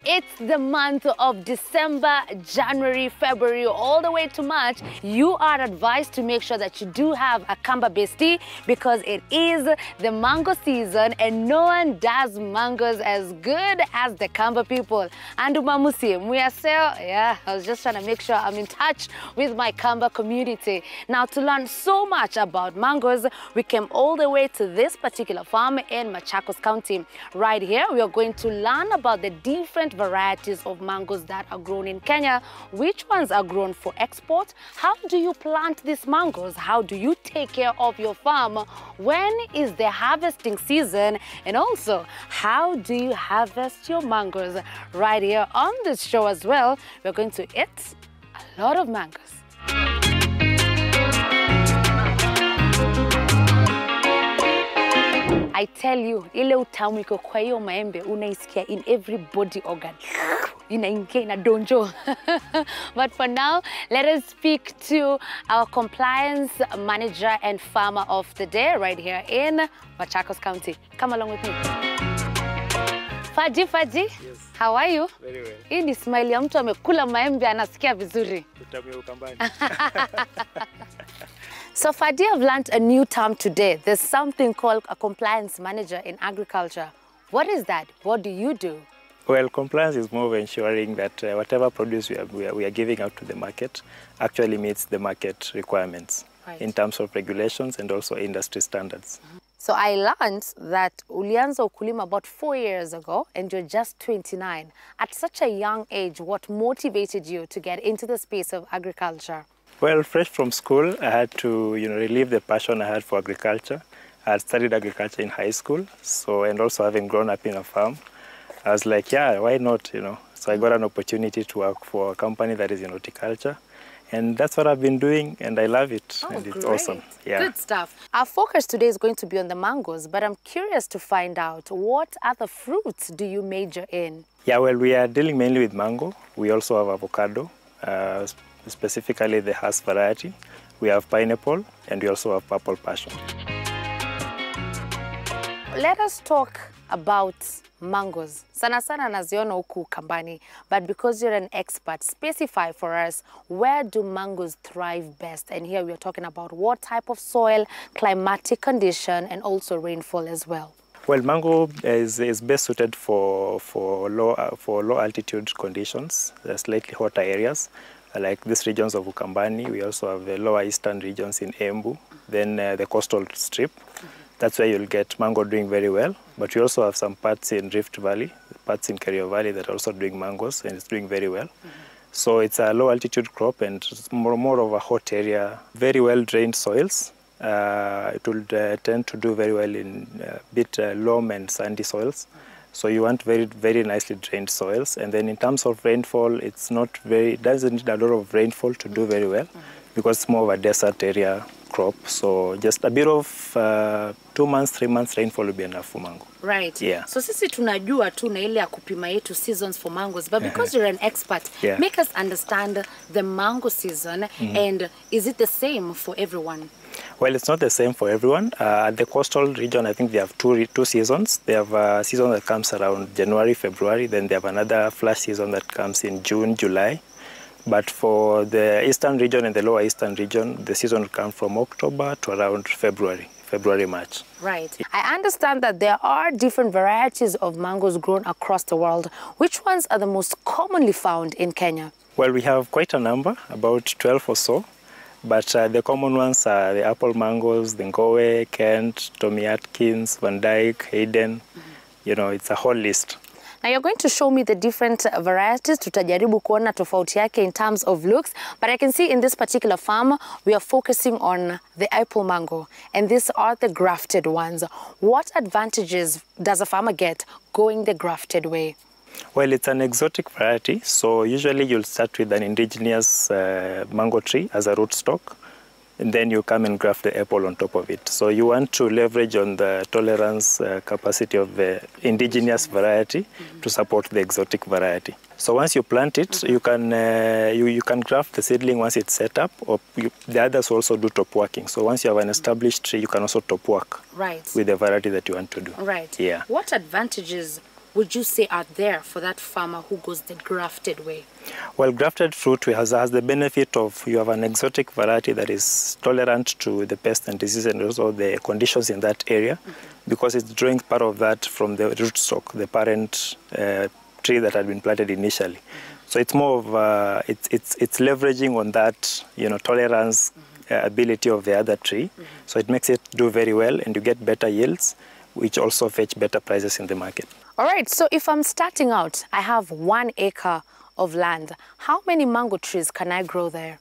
It's the month of December, January, February, all the way to March. You are advised to make sure that you do have a Kamba-based tea because it is the mango season and no one does mangoes as good as the Kamba people. And Umamusi, yeah, I was just trying to make sure I'm in touch with my Kamba community. Now, to learn so much about mangoes, we came all the way to this particular farm in Machakos County. Right here, we are going to learn about the different varieties of mangoes that are grown in Kenya, which ones are grown for export, how do you plant these mangoes, how do you take care of your farm, when is the harvesting season, and also how do you harvest your mangoes. Right here on this show as well, we're going to eat a lot of mangoes. I tell you, ile utamu iko kwa hiyo maembe unaisikia in every body organ. Inaingia inadonjo. But for now, let us speak to our compliance manager and farmer of the day right here in Machakos County. Come along with me. Faji, yes. How are you? Very well. Hii ni smile ya mtu amekula maembe anasikia vizuri. Utamu ya Ukambani. So Fadi, I've learned a new term today. There's something called a compliance manager in agriculture. What is that? What do you do? Well, compliance is more of ensuring that whatever produce we are giving out to the market actually meets the market requirements, right, in terms of regulations and also industry standards. So I learned that ulianza ukulima about 4 years ago and you're just 29. At such a young age, what motivated you to get into the space of agriculture? Well, fresh from school, I had to, relieve the passion I had for agriculture. I had studied agriculture in high school, and also having grown up in a farm, I was like, yeah, why not, So I got an opportunity to work for a company that is in horticulture, and that's what I've been doing, and I love it, and it's awesome. Yeah. Good stuff. Our focus today is going to be on the mangoes, but I'm curious to find out, what other fruits do you major in? Yeah, well, we are dealing mainly with mango. We also have avocado, specifically the Hass variety. We have pineapple, and we also have purple passion. Let us talk about mangoes. Sana naziona huku Kambani, but because you're an expert, specify for us, where do mangoes thrive best? And here we are talking about what type of soil, climatic condition, and also rainfall as well. Well, mango is best suited for low altitude conditions, slightly hotter areas, like these regions of Ukambani. We also have the lower eastern regions in Embu, then the coastal strip. That's where you'll get mango doing very well. But we also have some parts in Rift Valley, parts in Kerio Valley that are also doing mangoes, and it's doing very well. So it's a low altitude crop and it's more of a hot area, very well drained soils. It will tend to do very well in a bit loam and sandy soils. So you want very, very nicely drained soils. And then in terms of rainfall, it doesn't need a lot of rainfall to do very well, because it's more of a desert area crop. So just a bit of 2 months, 3 months rainfall will be enough for mango. Right. Yeah. So sisi tunajua tu na ile ya kupima yetu seasons for mangoes, but because you're an expert, yeah, make us understand the mango season, and is it the same for everyone? Well, it's not the same for everyone. At the coastal region, I think they have two seasons. They have a season that comes around January, February. Then they have another flash season that comes in June, July. But for the eastern region and the lower eastern region, the season will come from October to around February, March. Right. I understand that there are different varieties of mangoes grown across the world. Which ones are the most commonly found in Kenya? Well, we have quite a number, about 12 or so. But the common ones are the apple mangoes, the Ngowe, Kent, Tommy Atkins, Van Dyke, Hayden. It's a whole list. Now you're going to show me the different varieties. Tutajaribu kuona tofauti yake in terms of looks. But I can see in this particular farm, we are focusing on the apple mango. And these are the grafted ones. What advantages does a farmer get going the grafted way? Well, it's an exotic variety, so usually you'll start with an indigenous mango tree as a rootstock, and then you come and graft the apple on top of it. So you want to leverage on the tolerance capacity of the indigenous variety to support the exotic variety. So once you plant it, you can graft the seedling once it's set up, or the others also do top working. So once you have an established tree, you can also top work, right, with the variety that you want to do. Right. Yeah. What advantages would you say are there for that farmer who goes the grafted way? Well, grafted fruit has the benefit of you have an exotic variety that is tolerant to the pest and disease and also the conditions in that area, because it's drawing part of that from the rootstock, the parent tree that had been planted initially. So it's more of it's leveraging on that tolerance ability of the other tree. So it makes it do very well, and you get better yields, which also fetch better prices in the market. All right, so if I'm starting out, I have 1 acre of land. How many mango trees can I grow there?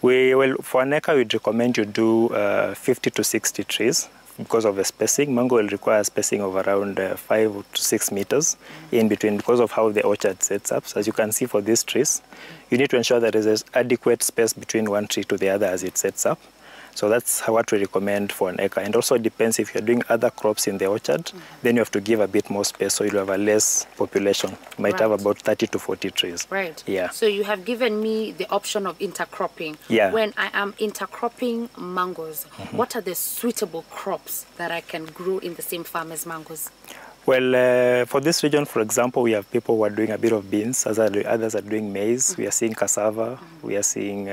Well, for an acre, we'd recommend you do 50 to 60 trees because of the spacing. Mango will require spacing of around 5 to 6 meters in between because of how the orchard sets up. So as you can see for these trees, you need to ensure that there is adequate space between one tree to the other as it sets up. So that's what we recommend for an acre. And also it depends if you're doing other crops in the orchard, then you have to give a bit more space so you'll have a less population. You might have about 30 to 40 trees. Right. Yeah. So you have given me the option of intercropping. Yeah. When I am intercropping mangoes, what are the suitable crops that I can grow in the same farm as mangoes? Well, for this region, for example, we have people who are doing a bit of beans, others are doing maize. We are seeing cassava. We are seeing,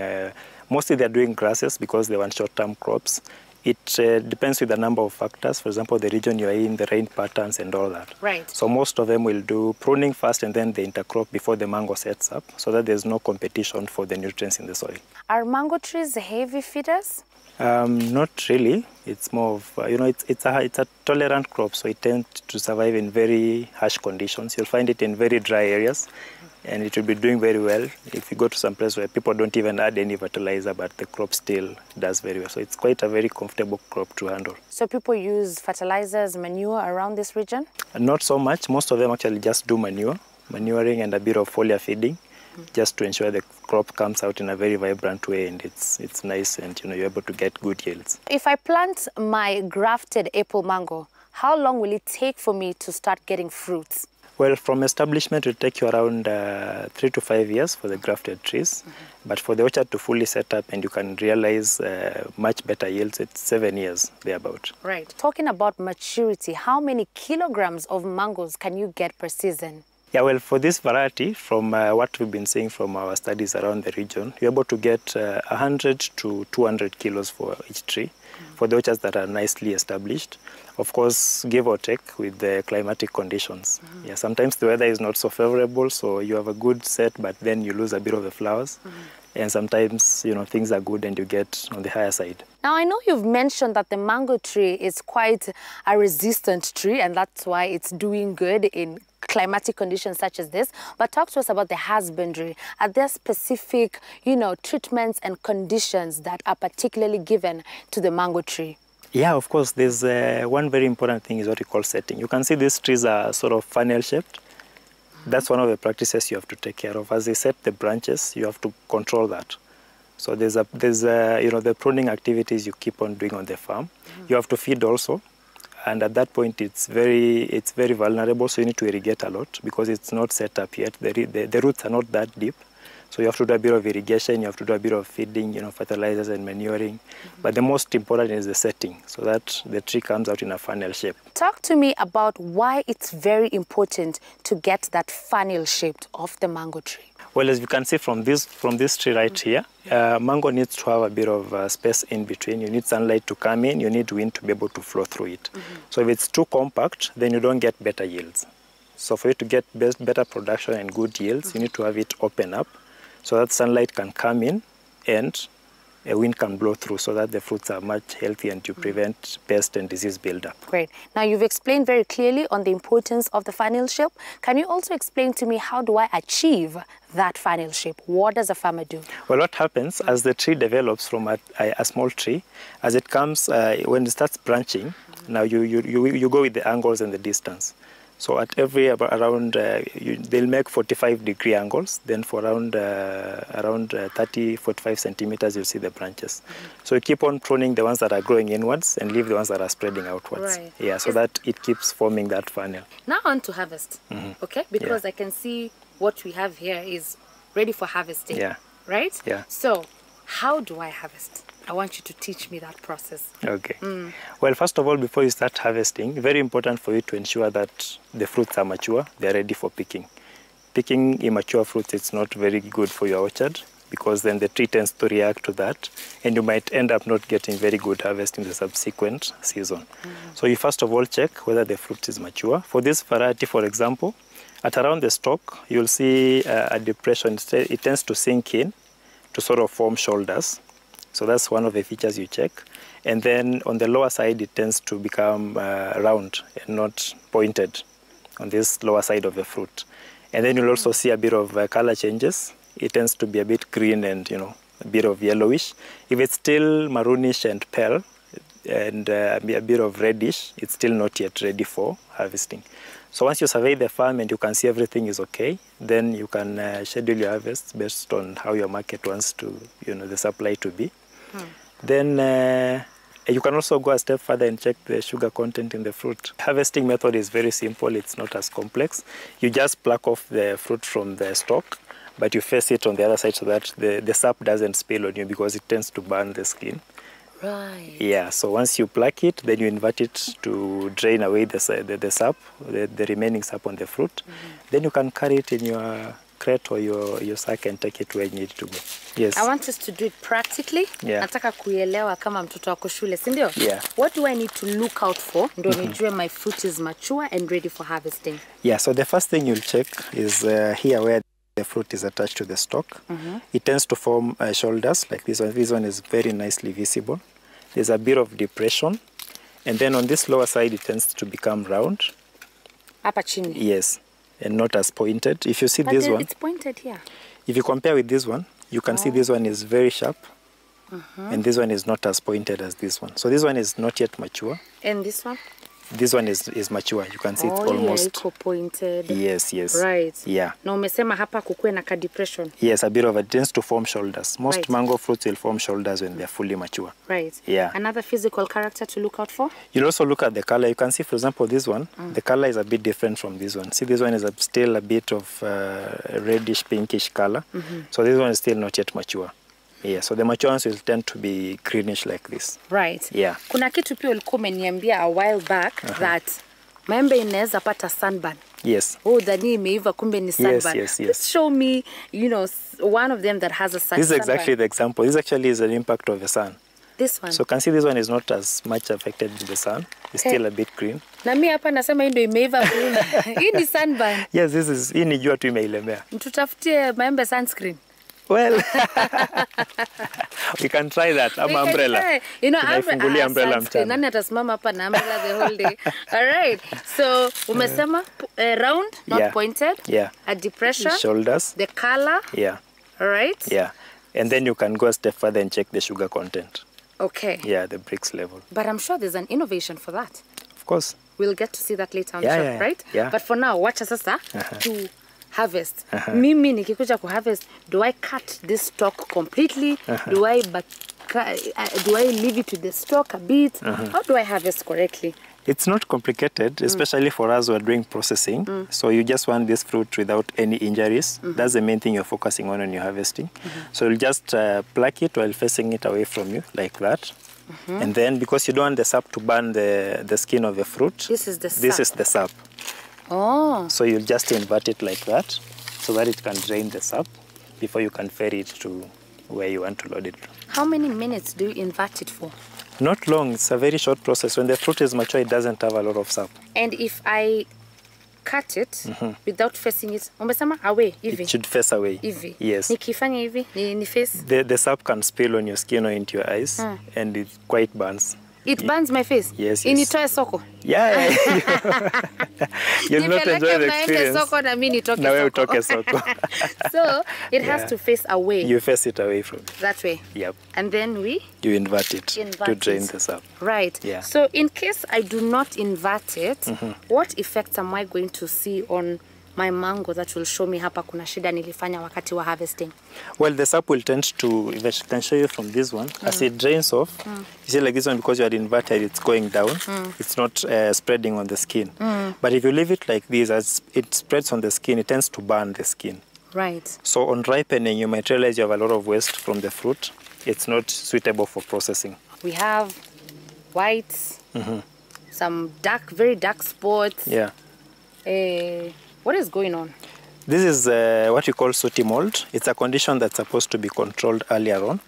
mostly they're doing grasses because they want short-term crops. It depends with a number of factors. For example, the region you're in, the rain patterns and all that. Right. So most of them will do pruning first and then the intercrop before the mango sets up so that there's no competition for the nutrients in the soil. Are mango trees heavy feeders? Not really. It's more of, it's a tolerant crop, so it tends to survive in very harsh conditions. You'll find it in very dry areas, and it will be doing very well. If you go to some place where people don't even add any fertilizer, but the crop still does very well. So it's quite a very comfortable crop to handle. So people use fertilizers, manure around this region? Not so much. Most of them actually just do manuring and a bit of foliar feeding, just to ensure the crop comes out in a very vibrant way and it's nice and you're able to get good yields. If I plant my grafted apple mango, how long will it take for me to start getting fruits? Well, from establishment, it will take you around 3 to 5 years for the grafted trees. But for the orchard to fully set up and you can realize much better yields, it's 7 years, thereabout. Right. Talking about maturity, how many kilograms of mangoes can you get per season? Yeah, well, for this variety, from what we've been seeing from our studies around the region, you're able to get 100 to 200 kilos for each tree for the orchards that are nicely established. Of course, give or take with the climatic conditions. Yeah, sometimes the weather is not so favorable, so you have a good set, but then you lose a bit of the flowers. And sometimes, things are good and you get on the higher side. Now, I know you've mentioned that the mango tree is quite a resistant tree, and that's why it's doing good in climatic conditions such as this. But talk to us about the husbandry. Are there specific, treatments and conditions that are particularly given to the mango tree? Yeah, of course. There's one very important thing is what we call setting. You can see these trees are sort of funnel-shaped. That's one of the practices you have to take care of. As they set the branches, you have to control that. So there's the pruning activities you keep on doing on the farm. You have to feed also. And at that point, it's very vulnerable, so you need to irrigate a lot because it's not set up yet. The roots are not that deep. So you have to do a bit of irrigation, you have to do a bit of feeding, fertilizers and manuring. But the most important is the setting, so that the tree comes out in a funnel shape. Talk to me about why it's very important to get that funnel shaped of the mango tree. Well, as you can see from this tree right here, mango needs to have a bit of space in between. You need sunlight to come in, you need wind to be able to flow through it. So if it's too compact, then you don't get better yields. So for you to get better production and good yields, you need to have it open up so that sunlight can come in and a wind can blow through so that the fruits are much healthier and you prevent pest and disease buildup. Great. Now you've explained very clearly on the importance of the funnel shape. Can you also explain to me how do I achieve that funnel shape? What does a farmer do? Well, what happens as the tree develops from a small tree, as it comes, when it starts branching, now you go with the angles and the distance. So at every around, they'll make 45-degree angles. Then for around 30, 45 centimeters, you'll see the branches. So you keep on pruning the ones that are growing inwards and leave the ones that are spreading outwards. Right. Yeah, so that it keeps forming that funnel. Now on to harvest, okay? Because I can see what we have here is ready for harvesting. Yeah. Right? Yeah. So how do I harvest? I want you to teach me that process. Okay. Well, first of all, before you start harvesting, very important for you to ensure that the fruits are mature, they're ready for picking. Picking immature fruits, it's not very good for your orchard because then the tree tends to react to that and you might end up not getting very good harvest in the subsequent season. So you first of all check whether the fruit is mature. For this variety, for example, at around the stalk, you'll see a depression. It tends to sink in to sort of form shoulders. So that's one of the features you check. And then on the lower side, it tends to become round and not pointed on this lower side of the fruit. And then you'll also see a bit of color changes. It tends to be a bit green and, you know, a bit of yellowish. If it's still maroonish and pale and a bit of reddish, it's still not yet ready for harvesting. So once you survey the farm and you can see everything is okay, then you can schedule your harvest based on how your market wants to, you know, the supply to be. Then you can also go a step further and check the sugar content in the fruit. Harvesting method is very simple. It's not as complex. You just pluck off the fruit from the stalk, but you face it on the other side so that the sap doesn't spill on you because it tends to burn the skin. Right. Yeah, so once you pluck it, then you invert it to drain away the sap, the remaining sap on the fruit. Then you can carry it in your crate or your sack and take it where you need to go. Yes. I want us to do it practically. Yeah. Nataka kuelewa kama mtoto wako shule, si ndio? Yeah. What do I need to look out for ndo nijue my fruit is mature and ready for harvesting? Yeah, so the first thing you'll check is here where the fruit is attached to the stalk. It tends to form shoulders like this one. This one is very nicely visible. There's a bit of depression. And then on this lower side, it tends to become round. Hapa chini. Yes, and not as pointed. If you see But this one, it's pointed here. if you compare with this one, you can see this one is very sharp. And this one is not as pointed as this one. So this one is not yet mature. And this one? This one is mature. You can see it's yeah, almost... iko pointed. Yes, yes. Right. Yeah. Na umesema hapa kukue na ka depression. Yes, a bit of it tends to form shoulders. Most Right. mango fruits will form shoulders when they're fully mature. Right. Yeah. Another physical character to look out for? You'll also look at the color. You can see, for example, this one, the color is a bit different from this one. See, this one is still a bit of reddish, pinkish color. So this one is still not yet mature. Yeah, so the mature ones will tend to be greenish like this. Right. Yeah. Kuna kitu pia ulikuwa umeniambia a while back that maembe inaweza pata sunburn. Yes. Oh, dani imeiva kumbe ni sunburn. Yes. Just show me, you know, one of them that has a sunburn. This is exactly the example. This actually is an impact of the sun. This one. So you can see this one is not as much affected with the sun. It's still a bit green. Na mimi hapa nasema hii ndio imeiva green. Hii ni sunburn. Yes, hii ni jua tu imeilemea. Mtutafutie maembe sunscreen. Well, we can try that. I'm umbrella. Try. You know, umbrella mchana. Nani atasimama hapa na umbrella the whole day. All right. So, umesema round, not pointed. Yeah. A depression. Shoulders. The color. Yeah. All right. Yeah. And then you can go a step further and check the sugar content. Okay. Yeah, the bricks level. But I'm sure there's an innovation for that. Of course. We'll get to see that later on the show, right? Yeah. But for now, watch sasa to harvest. Mimi nikikuja ku harvest, do I cut this stalk completely? Do I leave it to the stalk a bit? How do I harvest correctly? It's not complicated, especially for us who are doing processing. So you just want this fruit without any injuries. That's the main thing you're focusing on when you're harvesting. So you'll just pluck it while facing it away from you, like that. And then, because you don't want the sap to burn the skin of the fruit, This is the sap. this is the sap. Oh. So you'll just invert it like that, so that it can drain the sap before you can ferry it to where you want to load it. How many minutes do you invert it for? Not long. It's a very short process. When the fruit is mature, it doesn't have a lot of sap. And if I cut it without facing it, umesema away, hivi? It should face away. Hivi? Yes. Nikifanya hivi, ni face? The sap can spill on your skin or into your eyes, and it quite burns. It burns my face? Yes. Initoe soko? Yeah. You'll not enjoy the experience. Soko na mimi nitoke Na wewe soko. utoke soko. So, it has to face away. You face it away from it. That way? Yep. And then we? You invert it to drain the sap. Right. Yeah. So, in case I do not invert it, what effects am I going to see on my mango that will show me hapa kuna shida nilifanya wakati wa harvesting? Well, the sap will tend to, if I can show you from this one, as it drains off, you see like this one, because you had inverted, it's going down. It's not spreading on the skin. But if you leave it like this, as it spreads on the skin, it tends to burn the skin. Right. So on ripening, you might realize you have a lot of waste from the fruit. it's not suitable for processing. We have whites, some dark, very dark spots. Yeah. What is going on? This is what we call sooty mold. It's a condition that's supposed to be controlled earlier on.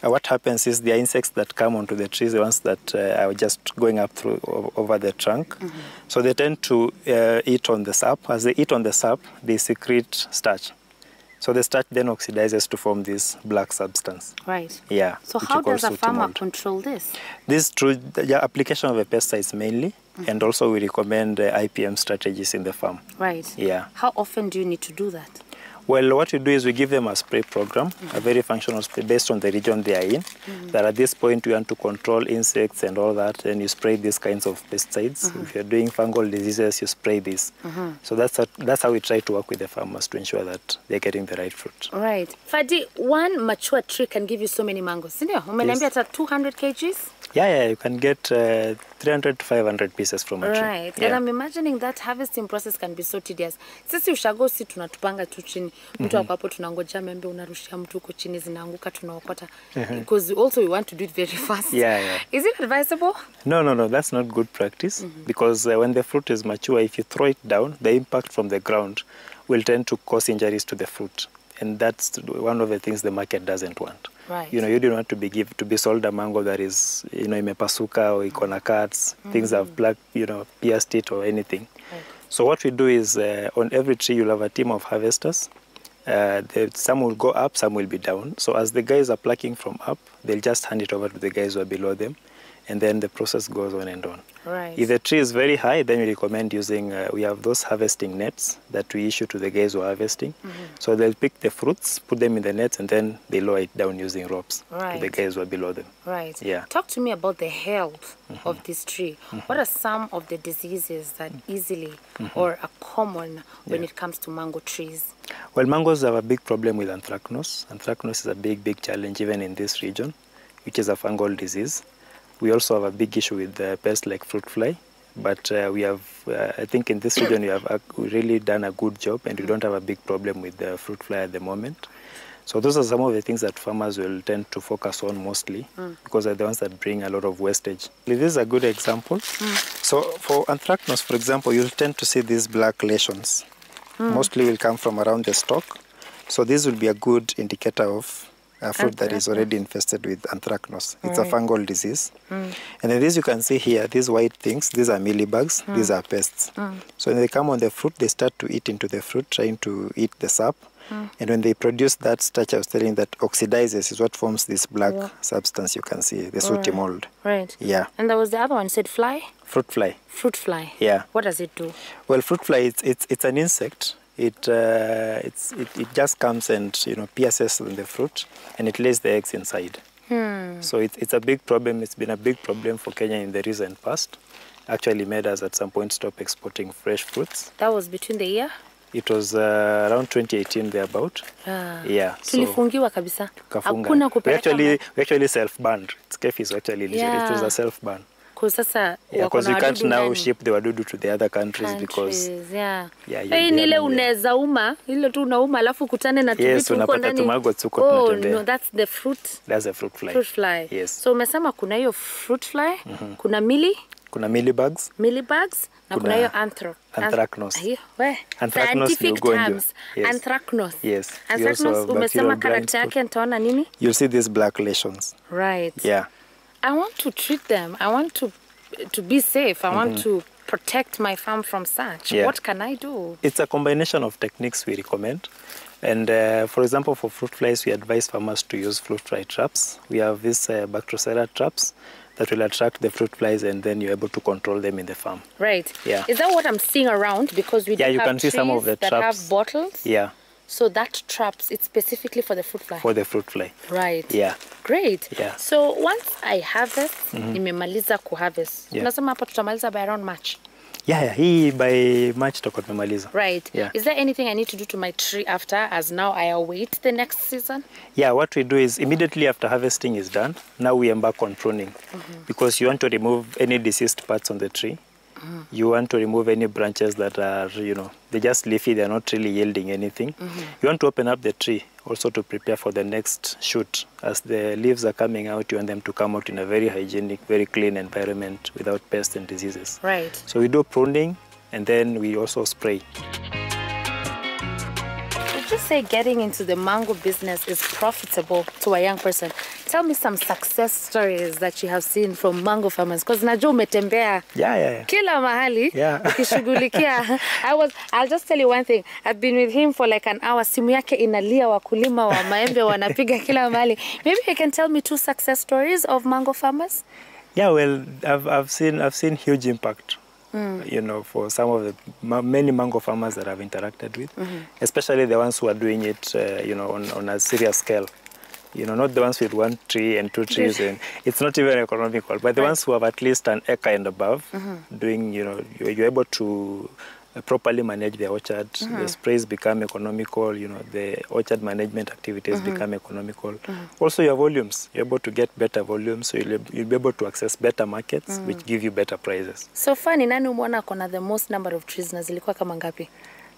What happens is the insects that come onto the trees, the ones that are just going up through over the trunk. So they tend to eat on the sap. As they eat on the sap, they secrete starch. So the starch then oxidizes to form this black substance. Right. Yeah. So how does a farmer control this? This through the application of the pesticides mainly, and also we recommend IPM strategies in the farm. Right. Yeah. How often do you need to do that? Well, what we do is we give them a spray program, a very functional spray based on the region they are in. That at this point we want to control insects and all that, and you spray these kinds of pesticides. If you're doing fungal diseases, you spray this. So that's how we try to work with the farmers to ensure that they're getting the right fruit. Right. Fadi, one mature tree can give you so many mangoes. Umeniambia hata 200 kgs? Yeah, you can get 300 to 500 pieces from a tree. Right. Yeah. And I'm imagining that harvesting process can be so tedious. Sisi ushago si tunatupanga tu chini. Mtu wako hapo tunangoja membe unarushia mtu huko chini zinaanguka tunaokota. Because also we want to do it very fast. Yeah. Is it advisable? No, that's not good practice. Because when the fruit is mature, if you throw it down, the impact from the ground will tend to cause injuries to the fruit. And that's one of the things the market doesn't want. Right. You don't want to be sold a mango that is, imepasuka or iko na cuts, things have black, pierced it or anything. Right. So what we do is on every tree you'll have a team of harvesters. Some will go up, some will be down. So as the guys are plucking from up, they'll just hand it over to the guys who are below them. And then the process goes on and on. Right. If the tree is very high, then we recommend using, we have those harvesting nets that we issue to the guys who are harvesting. So they'll pick the fruits, put them in the nets, and then they lower it down using ropes to the guys who are below them. Right. Yeah. Talk to me about the health of this tree. What are some of the diseases that easily or are common when it comes to mango trees? Well, mangoes have a big problem with anthracnose. Anthracnose is a big challenge even in this region, which is a fungal disease. We also have a big issue with pests like fruit fly, but we have, I think in this region we have really done a good job, and we don't have a big problem with the fruit fly at the moment. So those are some of the things that farmers will tend to focus on mostly, because they're the ones that bring a lot of wastage. This is a good example. So for anthracnose, for example, you'll tend to see these black lesions. Mostly will come from around the stalk. So this will be a good indicator of a fruit that is already infested with anthracnose. It's a fungal disease. And then this you can see here, these white things, these are mealybugs, these are pests. So when they come on the fruit, they start to eat into the fruit, trying to eat the sap. And when they produce that starch I was telling that oxidizes is what forms this black substance you can see, the sooty mold. Right. Yeah. And there was the other one, said fly? Fruit fly. Fruit fly. Yeah. What does it do? Well, fruit fly, it's an insect. It just comes and pierces in the fruit, and it lays the eggs inside. So it's a big problem. It's been a big problem for Kenya in the recent past. Actually made us at some point stop exporting fresh fruits. That was between the year? It was around 2018 thereabout. Yeah. Tulifungiwa kabisa. Hakuna kupeleka. We actually self-banned. Skefi is actually illegal. It was a self-ban. Because we can't now ship the wadudu to the other countries because ile unaweza uma ile tu unauma alafu kutane na tuvitu huko ndani. Oh no, that's the fruit. That's the fruit fly. Fruit fly. Yes. So umesema kuna hiyo fruit fly, kuna mealybugs, na kuna hiyo anthracnose. Scientific terms. Anthracnose. Yes. Anthracnose umesema character yake nitaona nini? You'll see these black lesions. Right. Yeah. I want to treat them. I want to be safe. I want to protect my farm from such. Yeah. What can I do? It's a combination of techniques we recommend. And for example, for fruit flies, we advise farmers to use fruit fly traps. We have these Bactrocera traps that will attract the fruit flies, and then you're able to control them in the farm. Right. Yeah. Is that what I'm seeing around? Because we do you have can see some of the that traps. have bottles. Yeah. So that traps, it's specifically for the fruit fly? For the fruit fly. Right. Yeah. Great. Yeah. So once I harvest, nimemaliza kuharvest. Unasema hapa tutamaliza by around March? Yeah, hii by March tutakuwa tumemaliza. Right. Yeah. Is there anything I need to do to my tree after, as now I await the next season? Yeah, what we do is immediately after harvesting is done, now we embark on pruning. Because you want to remove any diseased parts on the tree. You want to remove any branches that are, they're just leafy, they're not really yielding anything. You want to open up the tree also to prepare for the next shoot. As the leaves are coming out, you want them to come out in a very hygienic, very clean environment without pests and diseases. Right. So we do pruning, and then we also spray. Would you say getting into the mango business is profitable to a young person? Tell me some success stories that you have seen from mango farmers, because najua umetembea Yeah. kila mahali Yeah. ukishughulikia. I'll just tell you one thing. I've been with him for like an hour. Simu yake inalia, wakulima wa maembe wanapiga kila mahali. Maybe you can tell me 2 success stories of mango farmers? Yeah, well, I've seen huge impact. You know, for some of the many mango farmers that I've interacted with, especially the ones who are doing it, you know, on a serious scale. You know, not the ones with 1 tree and 2 trees, and it's not even economical, but the ones who have at least an acre and above, doing, you know, you're able to properly manage the orchard. The sprays become economical, you know, the orchard management activities become economical. Also your volumes, you're able to get better volumes, so you'll be able to access better markets, which give you better prices. So far ni nani umeona kona the most number of trees na zilikuwa kama ngapi?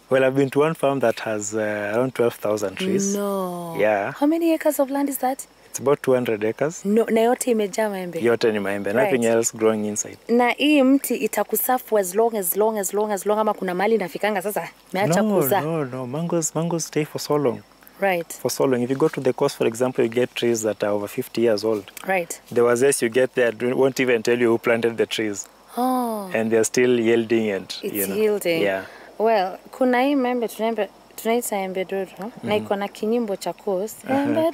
Well, I've been to one farm that has around 12,000 trees. No. Yeah. How many acres of land is that? It's about 200 acres. No, na yote imejaa maembe. Yote ni maembe, nothing else growing inside. Na hii mti itakusafu as long ama kuna mali nafikanga sasa meacha kuzaa. No, mangoes stay for so long. Right. For so long. If you go to the coast, for example, you get trees that are over 50 years old. Right. The wazes you get there won't even tell you who planted the trees. Oh. And they're still yielding and, It's you know. yielding. Yeah. Well, kuna hii maembe tunaita embe dodo na iko na kinyimbo cha coast. Embe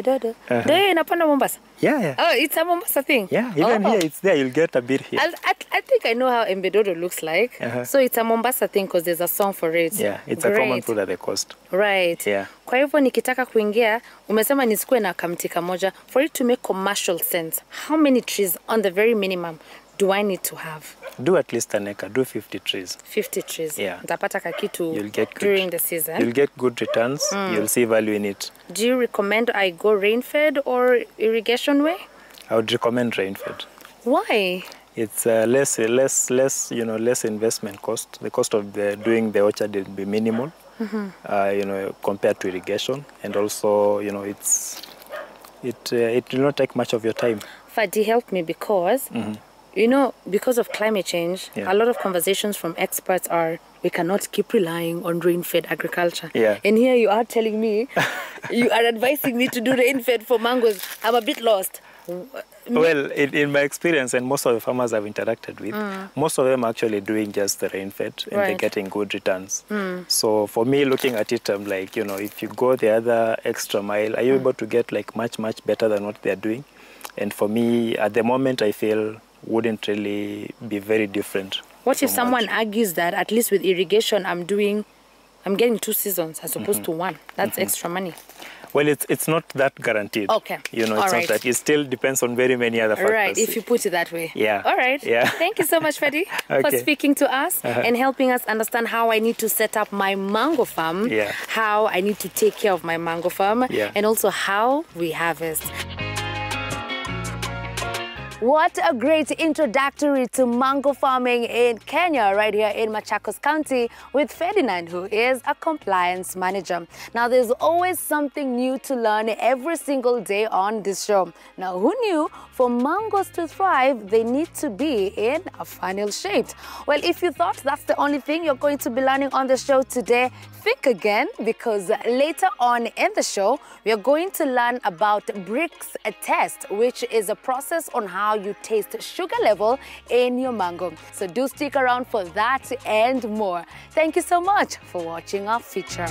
dodo. Ndio hiyo inapanda Mombasa? Yeah. Oh, it's a Mombasa thing? Yeah, even here it's there. You'll get a bit here. I think I know how embe dodo looks like. So it's a Mombasa thing because there's a song for it. Yeah, it's a common food at the coast. Right. Yeah. Kwa hivyo nikitaka kuingia, umesema nisikuwe na kamti kamoja. For it to make commercial sense, how many trees on the very minimum do I need to have? Do at least an acre. Do 50 trees. 50 trees. Yeah. Nitapata kakitu You'll get good. during the season. You'll get good returns. You'll see value in it. Do you recommend I go rain-fed or irrigation way? I would recommend rain-fed. Why? It's less investment cost. The cost of doing the orchard will be minimal, you know, compared to irrigation, and also, you know, it will not take much of your time. Fadi, help me because. You know, because of climate change, a lot of conversations from experts are we cannot keep relying on rain-fed agriculture. Yeah. And here you are telling me, you are advising me to do rain-fed for mangoes. I'm a bit lost. Well, in my experience, and most of the farmers I've interacted with, most of them are actually doing just the rain-fed, and they're getting good returns. So for me, looking at it, I'm like, you know, if you go the other extra mile, are you able to get like much better than what they're doing? And for me, at the moment, I feel wouldn't really be very different. What if someone argues that at least with irrigation I'm getting 2 seasons as opposed to 1? That's extra money. Well, it's not that guaranteed. Okay. You know, it's not that. It still depends on very many other factors. Right, if you put it that way. Yeah. All right. Yeah. Thank you so much, Fadi, for speaking to us and helping us understand how I need to set up my mango farm, how I need to take care of my mango farm, and also how we harvest. What a great introductory to mango farming in Kenya, right here in Machakos County with Ferdinand, who is a compliance manager. Now, there's always something new to learn every single day on this show. Now, who knew for mangoes to thrive, they need to be in a funnel shaped? Well, if you thought that's the only thing you're going to be learning on the show today, think again, because later on in the show, we are going to learn about Brix test, which is a process on how you taste sugar level in your mango. So do stick around for that and more. Thank you so much for watching our feature.